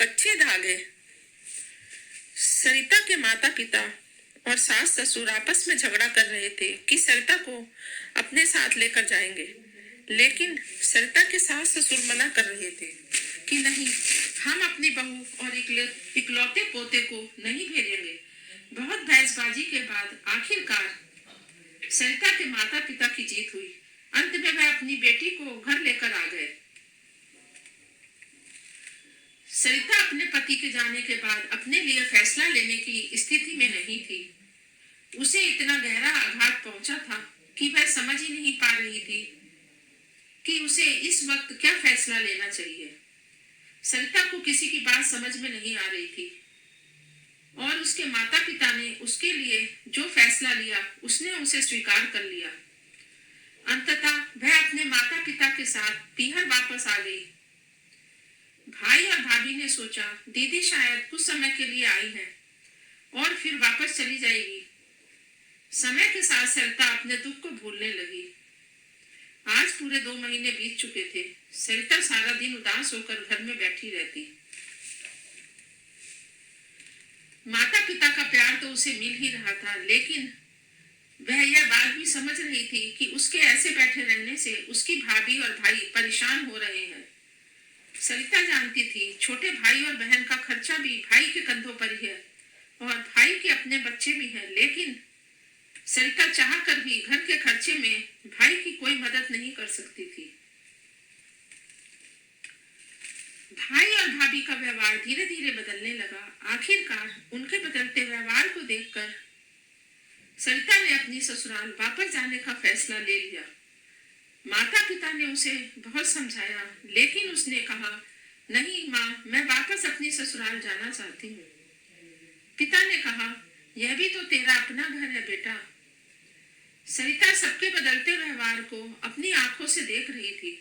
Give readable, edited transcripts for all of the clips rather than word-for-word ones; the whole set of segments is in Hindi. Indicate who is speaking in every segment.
Speaker 1: कच्चे धागे। सरिता के माता पिता और सास ससुर आपस में झगड़ा कर रहे थे कि सरिता को अपने साथ लेकर जाएंगे, लेकिन सरिता के सास ससुर मना कर रहे थे कि नहीं, हम अपनी बहू और इकलौते पोते को नहीं भेजेंगे। बहुत बहसबाजी के बाद आखिरकार सरिता के माता पिता की जीत हुई। अंत में वह अपनी बेटी को घर लेकर आ गए। सरिता अपने पति के जाने के बाद अपने लिए फैसला लेने की स्थिति में नहीं थी। उसे इतना गहरा आघात पहुंचा था कि वह समझ ही नहीं पा रही थी कि उसे इस वक्त क्या फैसला लेना चाहिए। सरिता को किसी की बात समझ में नहीं आ रही थी और उसके माता पिता ने उसके लिए जो फैसला लिया उसने उसे स्वीकार कर लिया। अंततः वह अपने माता पिता के साथ पीहर वापस आ गई। भाई और भाभी ने सोचा दीदी शायद कुछ समय के लिए आई है और फिर वापस चली जाएगी। समय के साथ सरिता अपने दुख को भूलने लगी। आज पूरे 2 महीने बीत चुके थे। सरिता सारा दिन उदास होकर घर में बैठी रहती। माता पिता का प्यार तो उसे मिल ही रहा था, लेकिन वह यह बात भी समझ रही थी कि उसके ऐसे बैठे रहने से उसकी भाभी और भाई परेशान हो रहे हैं। सरिता जानती थी छोटे भाई और बहन का खर्चा भी भाई के कंधों पर ही है और भाई के अपने बच्चे भी हैं, लेकिन सरिता चाहकर भी घर के खर्चे में भाई की कोई मदद नहीं कर सकती थी। भाई और भाभी का व्यवहार धीरे धीरे बदलने लगा। आखिरकार उनके बदलते व्यवहार को देखकर सरिता ने अपनी ससुराल वापस जाने का फैसला ले लिया। माता पिता ने उसे बहुत समझाया, लेकिन उसने कहा, नहीं माँ, मैं वापस अपनी ससुराल जाना चाहती हूँ। पिता ने कहा, यह भी तो तेरा अपना घर है बेटा। सरिता सबके बदलते व्यवहार को अपनी आंखों से देख रही थी।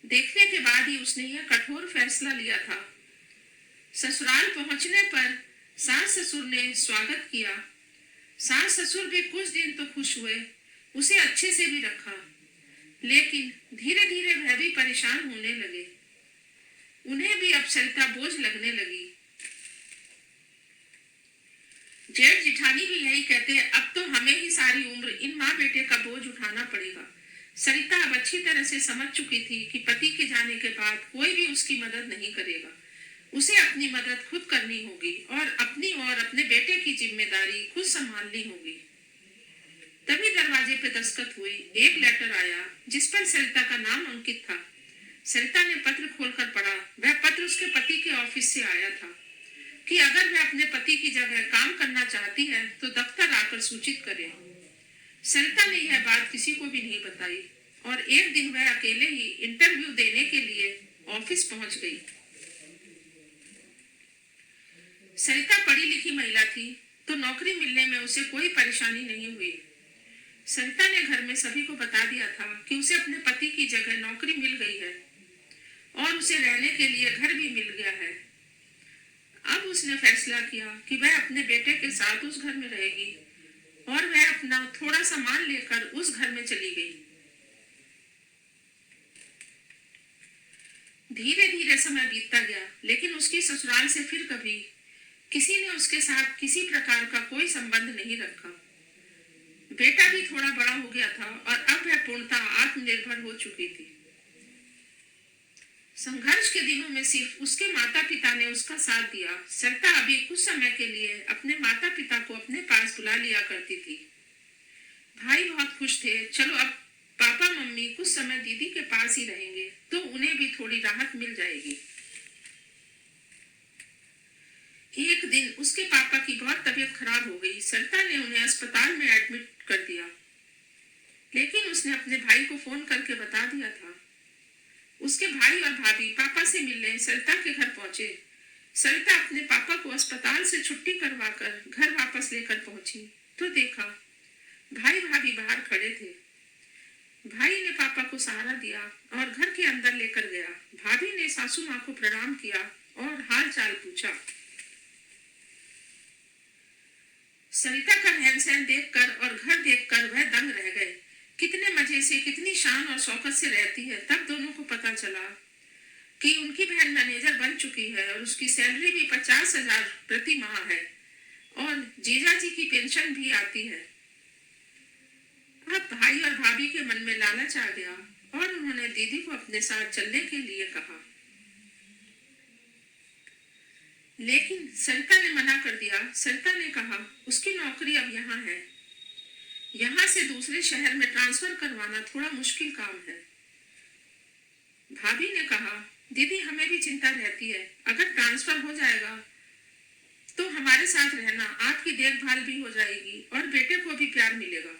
Speaker 1: देखने के बाद ही उसने यह कठोर फैसला लिया था। ससुराल पहुंचने पर सास ससुर ने स्वागत किया। सास ससुर भी कुछ दिन तो खुश हुए, उसे अच्छे से भी रखा, लेकिन धीरे धीरे वह भी परेशान होने लगे। उन्हें भी अब सरिता बोझ लगने लगी। जेठ जिठानी भी यही कहते, अब तो हमें ही सारी उम्र इन माँ बेटे का बोझ उठाना पड़ेगा। सरिता अब अच्छी तरह से समझ चुकी थी कि पति के जाने के बाद कोई भी उसकी मदद नहीं करेगा। उसे अपनी मदद खुद करनी होगी और अपनी और अपने बेटे की जिम्मेदारी खुद संभालनी होगी। तभी दरवाजे पे दस्तक हुई। एक लेटर आया जिस पर सरिता का नाम अंकित था। सरिता ने पत्र खोलकर पढ़ा। वह पत्र उसके पति के ऑफिस से आया था कि अगर वह अपने पति की जगह काम करना चाहती है तो दफ्तर आकर सूचित करे। सरिता ने यह बात किसी को भी नहीं बताई और एक दिन वह अकेले ही इंटरव्यू देने के लिए ऑफिस पहुंच गई। सरिता पढ़ी लिखी महिला थी तो नौकरी मिलने में उसे कोई परेशानी नहीं हुई। सरिता ने घर में सभी को बता दिया था कि उसे अपने पति की जगह नौकरी मिल गई है और उसे रहने के लिए घर भी मिल गया है। अब उसने फैसला किया कि वह अपने बेटे के साथ उस घर में रहेगी और वह अपना थोड़ा सामान लेकर उस घर में चली गई। धीरे धीरे समय बीतता गया, लेकिन उसकी ससुराल से फिर कभी किसी ने उसके साथ किसी प्रकार का कोई संबंध नहीं रखा। बेटा भी थोड़ा बड़ा हो गया था और अब वह पूर्णतः आत्मनिर्भर हो चुकी थी। संघर्ष के दिनों में सिर्फ उसके माता पिता ने उसका साथ दिया। सरिता अभी कुछ समय के लिए अपने माता पिता को अपने पास बुला लिया करती थी। भाई बहुत खुश थे। चलो अब पापा मम्मी कुछ समय दीदी के पास ही रहेंगे तो उन्हें भी थोड़ी राहत मिल जाएगी। एक दिन उसके पापा की बहुत तबीयत खराब हो गई। सरिता ने उन्हें अस्पताल में एडमिट कर दिया, लेकिन उसने अपने भाई को फोन करके बता दिया था। उसके भाई और भाभी पापा से मिलने सरिता के घर पहुंचे। सरिता अपने पापा को अस्पताल से छुट्टी करवाकर घर वापस लेकर पहुंची तो देखा भाई भाभी बाहर खड़े थे। भाई ने पापा को सहारा दिया और घर के अंदर लेकर गया। भाभी ने सासू माँ को प्रणाम किया और हाल चाल पूछा। सरिता का रहन सहन देखकर और घर देखकर वह दंग रह गए। कितने मजे से, कितनी शान और शौकत से रहती है, तब दोनों को पता चला। कि उनकी बहन मैनेजर बन चुकी है और उसकी सैलरी भी 50,000 प्रति माह है और जीजा जी की पेंशन भी आती है। अब भाई और भाभी के मन में लालच आ गया और उन्होंने दीदी को अपने साथ चलने के लिए कहा, लेकिन सरिता ने मना कर दिया। सरिता ने कहा उसकी नौकरी अब यहाँ है, यहाँ से दूसरे शहर में ट्रांसफर करवाना थोड़ा मुश्किल काम है। भाभी ने कहा, दीदी हमें भी चिंता रहती है, अगर ट्रांसफर हो जाएगा तो हमारे साथ रहना, आपकी देखभाल भी हो जाएगी और बेटे को भी प्यार मिलेगा।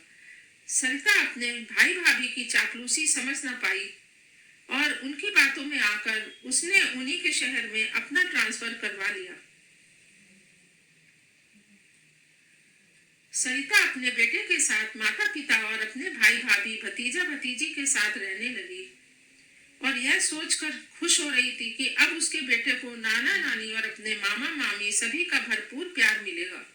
Speaker 1: सरिता अपने भाई भाभी की चापलूसी समझ न पाई और उनकी बातों में आकर उसने उन्हीं के शहर में अपना ट्रांसफर करवा लिया। सरिता अपने बेटे के साथ माता पिता और अपने भाई भाभी भतीजा भतीजी के साथ रहने लगी और यह सोचकर खुश हो रही थी कि अब उसके बेटे को नाना नानी और अपने मामा मामी सभी का भरपूर प्यार मिलेगा।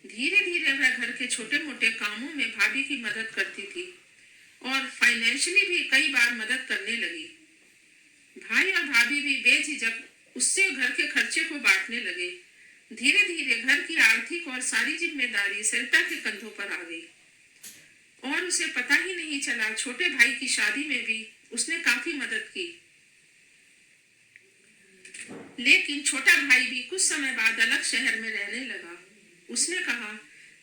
Speaker 1: धीरे धीरे वह घर के छोटे मोटे कामों में भाभी की मदद करती थी और फाइनेंशियली भी कई बार मदद करने लगी। भाई और भाभी भी बेझिझक उससे घर के खर्चे को बांटने लगे। धीरे धीरे घर की आर्थिक और सारी जिम्मेदारी सरिता के कंधों पर आ गई और उसे पता ही नहीं चला, छोटे भाई की शादी में भी उसने काफी मदद की। लेकिन छोटा भाई भी कुछ समय बाद अलग शहर में रहने लगा। उसने कहा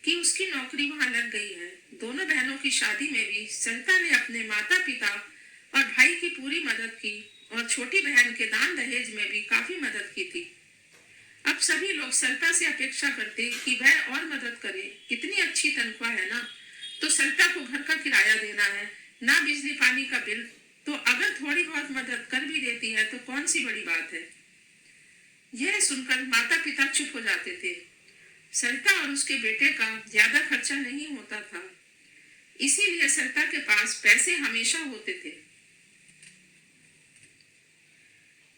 Speaker 1: कि उसकी नौकरी वहां लग गई है। दोनों बहनों की शादी में भी सरिता ने अपने माता पिता और भाई की पूरी मदद की और छोटी बहन के दान दहेज में भी काफी मदद की थी। अब सभी लोग सरिता से अपेक्षा करते कि वह और मदद करे। इतनी अच्छी तनख्वाह है ना, तो सरिता को घर का किराया देना है, ना बिजली पानी का बिल, तो अगर थोड़ी बहुत मदद कर भी देती है तो कौन सी बड़ी बात है। यह सुनकर माता पिता चुप हो जाते थे। सरिता और उसके बेटे का ज्यादा खर्चा नहीं होता था, इसीलिए सरिता के पास पैसे हमेशा होते थे।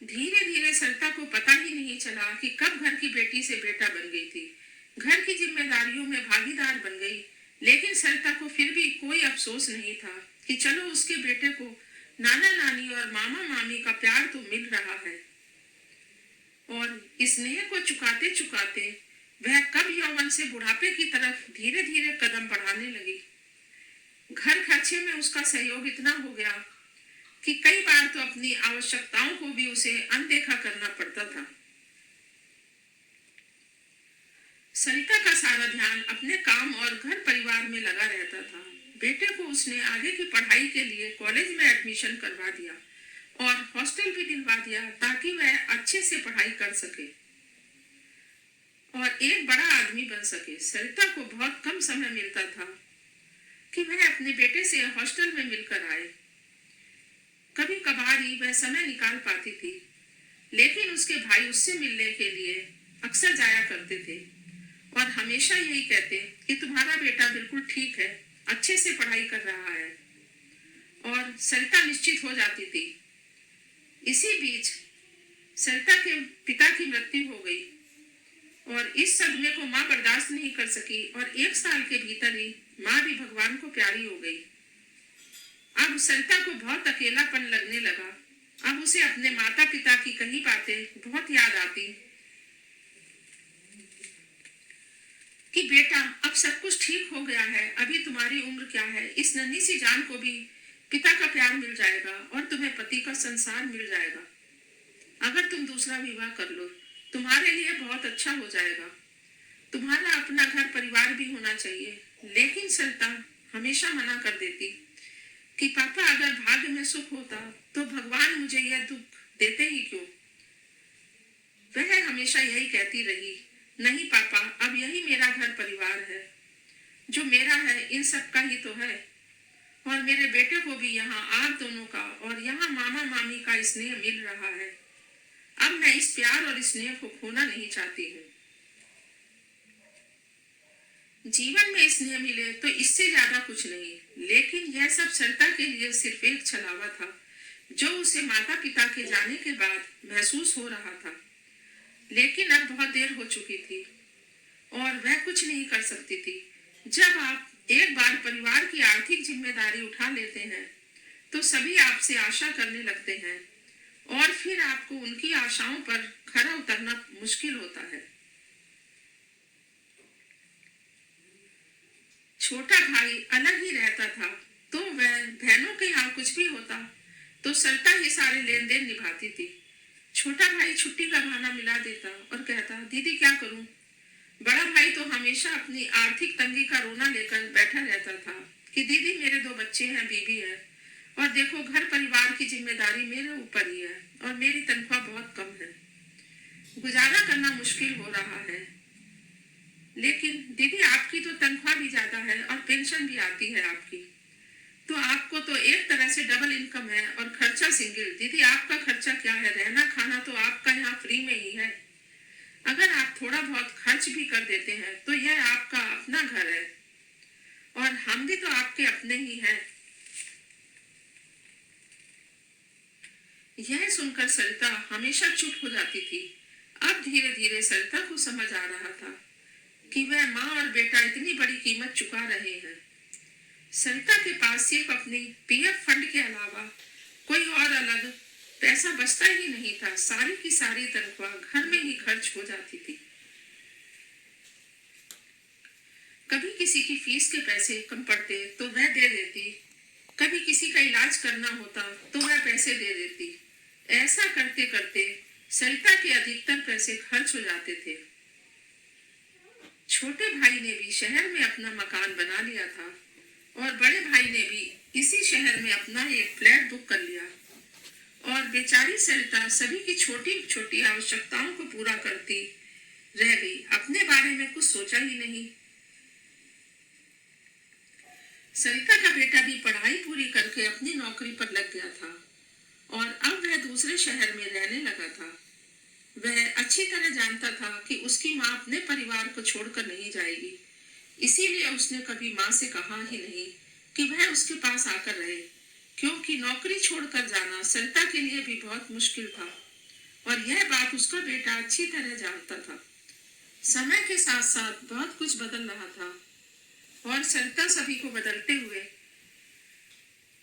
Speaker 1: धीरे धीरे सरिता को पता ही नहीं चला कि कब घर की बेटी से बेटा बन गई थी। घर की जिम्मेदारियों में भागीदार बन गई, लेकिन सरिता को फिर भी कोई अफसोस नहीं था कि चलो उसके बेटे को नाना नानी और मामा मामी का प्यार तो मिल रहा है। और इस स्नेह को चुकाते चुकाते वह कब यौवन से बुढ़ापे की तरफ धीरे धीरे कदम बढ़ाने लगी। घर खर्चे में उसका सहयोग इतना हो गया कि कई बार तो अपनी आवश्यकताओं को भी उसे अनदेखा करना पड़ता था। सरिता का सारा ध्यान अपने काम और घर परिवार में लगा रहता था। बेटे को उसने आगे की पढ़ाई के लिए कॉलेज में एडमिशन करवा दिया और हॉस्टल भी दिलवा दिया ताकि वह अच्छे से पढ़ाई कर सके और एक बड़ा आदमी बन सके। सरिता को बहुत कम समय मिलता था कि वह अपने बेटे से हॉस्टल में मिलकर आए। कभी कभार ही वह समय निकाल पाती थी, लेकिन उसके भाई उससे मिलने के लिए अक्सर जाया करते थे और हमेशा यही कहते कि तुम्हारा बेटा बिल्कुल ठीक है, अच्छे से पढ़ाई कर रहा है। और सरिता निश्चित हो जाती थी। इसी बीच सरिता के पिता की मृत्यु हो गई और इस सदमे को माँ बर्दाश्त नहीं कर सकी और 1 साल के भीतर ही माँ भी भगवान को प्यारी हो गई। अब सरिता को बहुत अकेलापन लगने लगा। अब उसे अपने माता पिता की कही बातें बहुत याद आती कि बेटा अब सब कुछ ठीक हो गया है, अभी तुम्हारी उम्र क्या है, इस नन्ही सी जान को भी पिता का प्यार मिल जाएगा और तुम्हें पति का संसार मिल जाएगा। अगर तुम दूसरा विवाह कर लो तुम्हारे लिए बहुत अच्छा हो जाएगा, तुम्हारा अपना घर परिवार भी होना चाहिए। लेकिन सरिता हमेशा मना कर देती कि पापा अगर भाग्य में सुख होता तो भगवान मुझे यह दुख देते ही क्यों। वह हमेशा यही कहती रही, नहीं पापा, अब यही मेरा घर परिवार है, जो मेरा है इन सब का ही तो है और मेरे बेटे को भी यहाँ आप दोनों का और यहाँ मामा मामी का स्नेह मिल रहा है। अब मैं इस प्यार और स्नेह को खोना नहीं चाहती हूँ। जीवन में स्नेह मिले तो इससे ज्यादा कुछ नहीं, लेकिन यह सब सरिता के लिए सिर्फ एक छलावा था जो उसे माता पिता के जाने के बाद महसूस हो रहा था। लेकिन अब बहुत देर हो चुकी थी और वह कुछ नहीं कर सकती थी। जब आप एक बार परिवार की आर्थिक जिम्मेदारी उठा लेते हैं तो सभी आपसे आशा करने लगते हैं और फिर आपको उनकी आशाओं पर खरा उतरना मुश्किल होता है। छोटा भाई अलग ही रहता था, तो वह बहनों के यहाँ कुछ भी होता तो सरिता ही सारे लेन देन निभाती थी। छोटा भाई छुट्टी का बहाना मिला देता और कहता, दीदी क्या करूं। बड़ा भाई तो हमेशा अपनी आर्थिक तंगी का रोना लेकर बैठा रहता था कि दीदी मेरे 2 बच्चे हैं, बीबी है, और देखो घर परिवार की जिम्मेदारी मेरे ऊपर ही है और मेरी तनख्वाह बहुत कम है, गुजारा करना मुश्किल हो रहा है। लेकिन दीदी आपकी तो तनख्वाह भी ज्यादा है और पेंशन भी आती है आपकी, तो आपको तो एक तरह से डबल इनकम है और खर्चा सिंगल। दीदी आपका खर्चा क्या है, रहना खाना तो आपका यहाँ फ्री में ही है। अगर आप थोड़ा बहुत खर्च भी कर देते हैं तो यह आपका अपना घर है और हम भी तो आपके अपने ही हैं। यह सुनकर सरिता हमेशा चुप हो जाती थी। अब धीरे धीरे सरिता को समझ आ रहा था कि वह माँ और बेटा इतनी बड़ी कीमत चुका रहे हैं। सरिता के पास सिर्फ अपनी पीएफ फंड के अलावा कोई और अलग पैसा बचता ही नहीं था। सारी की सारी तनख्वाह घर में ही खर्च हो जाती थी। कभी किसी की फीस के पैसे कम पड़ते तो वह दे देती, कभी किसी का इलाज करना होता तो वह पैसे दे देती। ऐसा करते करते सरिता के अधिकतर पैसे खर्च हो जाते थे। छोटे भाई ने भी शहर में अपना मकान बना लिया था और बड़े भाई ने भी इसी शहर में अपना एक फ्लैट बुक कर लिया और बेचारी सरिता सभी की छोटी छोटी आवश्यकताओं को पूरा करती रह गई, अपने बारे में कुछ सोचा ही नहीं। सरिता का बेटा भी पढ़ाई पूरी करके अपनी नौकरी पर लग गया था और अब वह दूसरे शहर में रहने लगा था। वह अच्छी तरह जानता था कि उसकी माँ अपने परिवार को छोड़कर नहीं जाएगी, इसीलिए उसने कभी माँ से कहा ही नहीं कि वह उसके पास आकर रहे, क्योंकि नौकरी छोड़कर जाना सरिता के लिए भी बहुत मुश्किल था और यह बात उसका बेटा अच्छी तरह जानता था। समय के साथ साथ बहुत कुछ बदल रहा था और सरिता सभी को बदलते हुए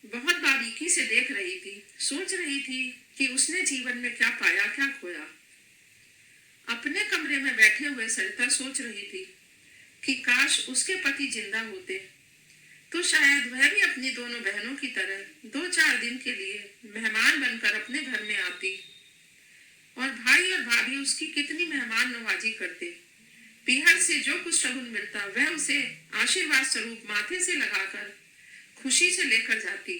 Speaker 1: बहुत बारीकी से देख रही थी। सोच रही थी कि उसने जीवन में क्या पाया, क्या खोया। अपने कमरे में बैठे हुए सरिता सोच रही थी कि काश उसके पति जिंदा होते तो शायद वह भी अपनी दोनों बहनों की तरह 2-4 दिन के लिए मेहमान बनकर अपने घर में आती और भाई और भाभी उसकी कितनी मेहमान नवाजी करते। पीहर से जो कुछ शगुन मिलता वह उसे आशीर्वाद स्वरूप माथे से लगाकर खुशी से लेकर जाती।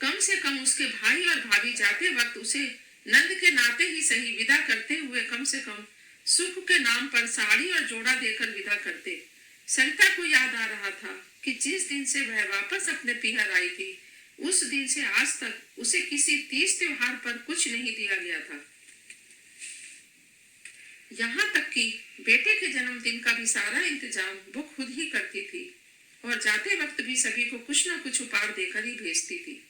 Speaker 1: कम से कम उसके भाई और भाभी जाते वक्त उसे नंद के नाते ही सही विदा करते हुए कम से कम सुख के नाम पर साड़ी और जोड़ा देकर विदा करते। सरिता को याद आ रहा था कि जिस दिन से वह वापस अपने पीहर आई थी उस दिन से आज तक उसे किसी तीज त्योहार पर कुछ नहीं दिया गया था। यहाँ तक कि बेटे के जन्मदिन का भी सारा इंतजाम वो खुद ही करती थी और जाते वक्त भी सभी को कुछ न कुछ उपहार देकर ही भेजती थी।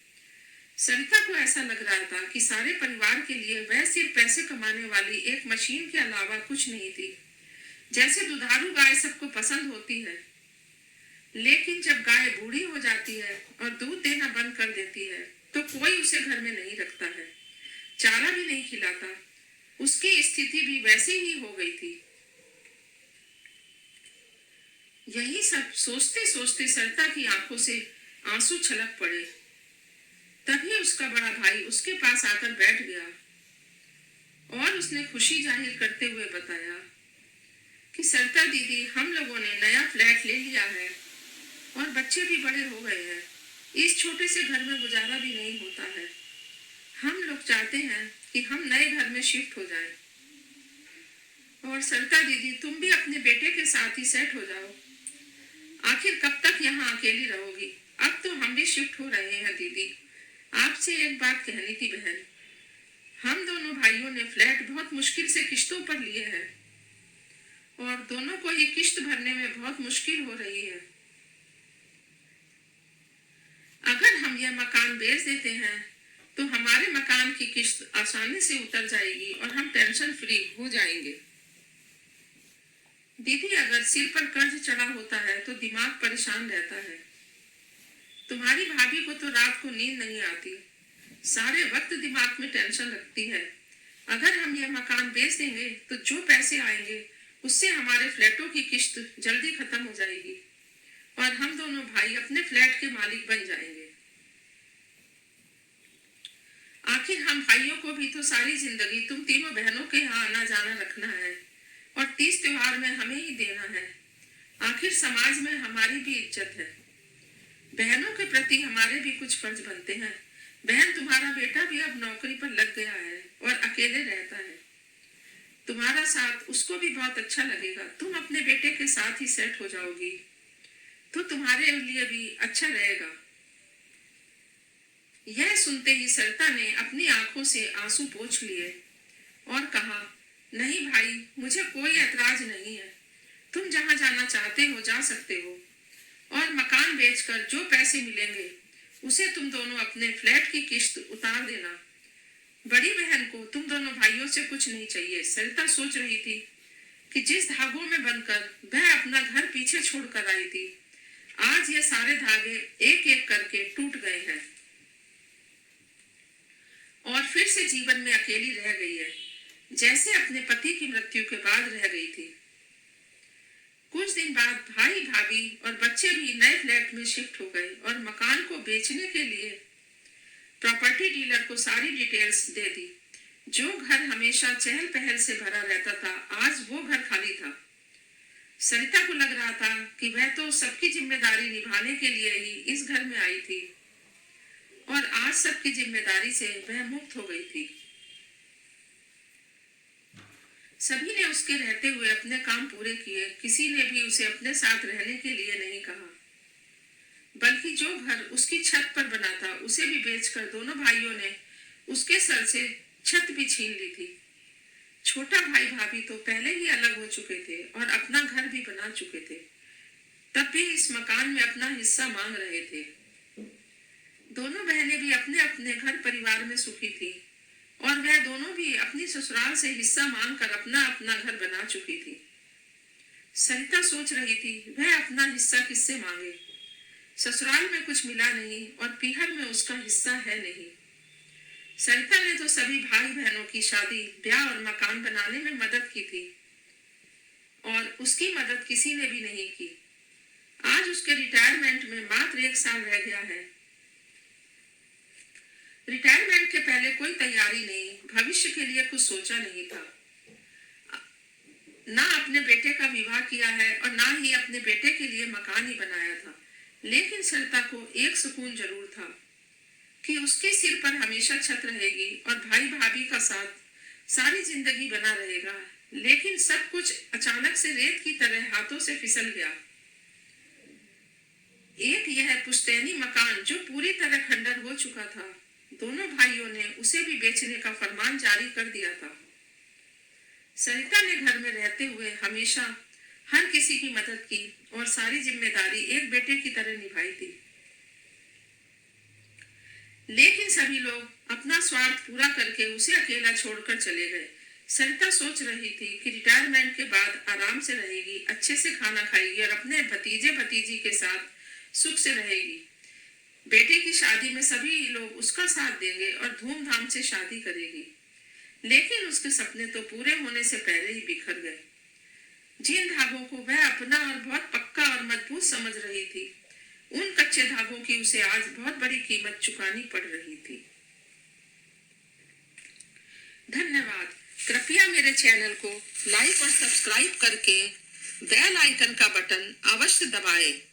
Speaker 1: सरिता को ऐसा लग रहा था कि सारे परिवार के लिए वह सिर्फ पैसे कमाने वाली एक मशीन के अलावा कुछ नहीं थी। जैसे दुधारू गाय सबको पसंद होती है, लेकिन जब गाय बूढ़ी हो जाती है और दूध देना बंद कर देती है तो कोई उसे घर में नहीं रखता है, चारा भी नहीं खिलाता। उसकी स्थिति भी वैसे ही हो गई थी। यही सब सोचते सोचते सरिता की आंखों से आंसू छलक पड़े। तभी उसका बड़ा भाई उसके पास आकर बैठ गया और उसने खुशी जाहिर करते हुए बताया कि सरिता दीदी, हम लोगों ने नया फ्लैट ले लिया है और बच्चे भी बड़े हो गए हैं। इस छोटे से घर में गुजारा भी नहीं होता है। हम लोग चाहते हैं कि हम नए घर में शिफ्ट हो जाएं। और सरिता दीदी, तुम भी अपने बेटे के साथ ही सेट हो जाओ। आखिर कब तक यहाँ अकेली रहोगी? अब तो हम भी शिफ्ट हो रहे हैं दीदी। आपसे एक बात कहनी थी बहन, हम दोनों भाइयों ने फ्लैट बहुत मुश्किल से किश्तों पर लिए हैं और दोनों को ये किश्त भरने में बहुत मुश्किल हो रही है। अगर हम यह मकान बेच देते हैं तो हमारे मकान की किश्त आसानी से उतर जाएगी और हम टेंशन फ्री हो जाएंगे। दीदी, अगर सिर पर कर्ज चढ़ा होता है तो दिमाग परेशान रहता है। तुम्हारी भाभी को तो रात को नींद नहीं आती। सारे वक्त दिमाग में टेंशन लगती है। अगर हम यह मकान बेच देंगे तो जो पैसे आएंगे उससे हमारे फ्लैटों की किश्त जल्दी खत्म हो जाएगी और हम दोनों भाई अपने फ्लैट के मालिक बन जाएंगे। आखिर हम भाइयों को भी तो सारी जिंदगी तुम तीनों बहनों के यहाँ आना जाना रखना है और 30 त्योहार में हमें ही देना है। आखिर समाज में हमारी भी इज्जत है। बहनों के प्रति हमारे भी कुछ फर्ज बनते हैं। बहन, तुम्हारा बेटा भी अब नौकरी पर लग गया है और अकेले रहता है। तुम्हारा साथ उसको भी बहुत अच्छा लगेगा। तुम अपने बेटे के साथ ही सेट हो जाओगी तो तुम्हारे लिए भी अच्छा रहेगा। यह सुनते ही सरिता ने अपनी आंखों से आंसू पोंछ लिए और कहा, नहीं भाई, मुझे कोई ऐतराज नहीं है। तुम जहां जाना चाहते हो जा सकते हो और मकान बेचकर जो पैसे मिलेंगे उसे तुम दोनों अपने फ्लैट की किश्त उतार देना। बड़ी बहन को तुम दोनों भाइयों से कुछ नहीं चाहिए। सरिता सोच रही थी कि जिस धागों में बंधकर वह अपना घर पीछे छोड़कर आई थी, आज ये सारे धागे एक एक करके टूट गए हैं और फिर से जीवन में अकेली रह गई है, जैसे अपने पति की मृत्यु के बाद रह गई थी। कुछ दिन बाद भाई, भाभी और बच्चे भी नए फ्लैट में शिफ्ट हो गए और मकान को बेचने के लिए प्रॉपर्टी डीलर को सारी डिटेल्स दे दी। जो घर हमेशा चहल पहल से भरा रहता था, आज वो घर खाली था। सरिता को लग रहा था कि वह तो सबकी जिम्मेदारी निभाने के लिए ही इस घर में आई थी और आज सबकी जिम्मेदारी से वह मुक्त हो गई थी। सभी ने उसके रहते हुए अपने काम पूरे किए। किसी ने भी उसे अपने साथ रहने के लिए नहीं कहा, बल्कि जो घर उसकी छत पर बना था उसे भी बेचकर दोनों भाइयों ने उसके सर से छत भी छीन ली थी। छोटा भाई भाभी तो पहले ही अलग हो चुके थे और अपना घर भी बना चुके थे, तब भी इस मकान में अपना हिस्सा मांग रहे थे। दोनों बहनें भी अपने अपने घर परिवार में सुखी थी और वह दोनों भी अपनी ससुराल से हिस्सा मांगकर अपना अपना घर बना चुकी थी। सरिता सोच रही थी वह अपना हिस्सा किससे मांगे। ससुराल में कुछ मिला नहीं और पीहर में उसका हिस्सा है नहीं। सरिता ने तो सभी भाई बहनों की शादी, ब्याह और मकान बनाने में मदद की थी और उसकी मदद किसी ने भी नहीं की। आज उसके रिटायरमेंट में मात्र 1 साल रह गया है। रिटायरमेंट के पहले कोई तैयारी नहीं, भविष्य के लिए कुछ सोचा नहीं था। ना अपने बेटे का विवाह किया है और ना ही अपने बेटे के लिए मकान ही बनाया था। लेकिन सरिता को एक सुकून जरूर था कि उसके सिर पर हमेशा छत रहेगी और भाई भाभी का साथ सारी जिंदगी बना रहेगा। लेकिन सब कुछ अचानक से रेत की तरह हाथों से फिसल गया। एक यह पुश्तैनी मकान जो पूरी तरह खंडर हो चुका था, दोनों भाइयों ने उसे भी बेचने का फरमान जारी कर दिया था। सरिता ने घर में रहते हुए हमेशा हर किसी की मदद की और सारी जिम्मेदारी एक बेटे की तरह निभाई थी। लेकिन सभी लोग अपना स्वार्थ पूरा करके उसे अकेला छोड़कर चले गए। सरिता सोच रही थी कि रिटायरमेंट के बाद आराम से रहेगी, अच्छे से खाना खाएगी और अपने भतीजे भतीजी के साथ सुख से रहेगी। बेटे की शादी में सभी लोग उसका साथ देंगे और धूमधाम से शादी करेगी। लेकिन उसके सपने तो पूरे होने से पहले ही बिखर गए। जिन धागों को वह अपना और बहुत पक्का और मजबूत समझ रही थी, उन कच्चे धागों की उसे आज बहुत बड़ी कीमत चुकानी पड़ रही थी। धन्यवाद। कृपया मेरे चैनल को लाइक और सब्सक्राइब करके बेल आइकन का बटन अवश्य दबाएं।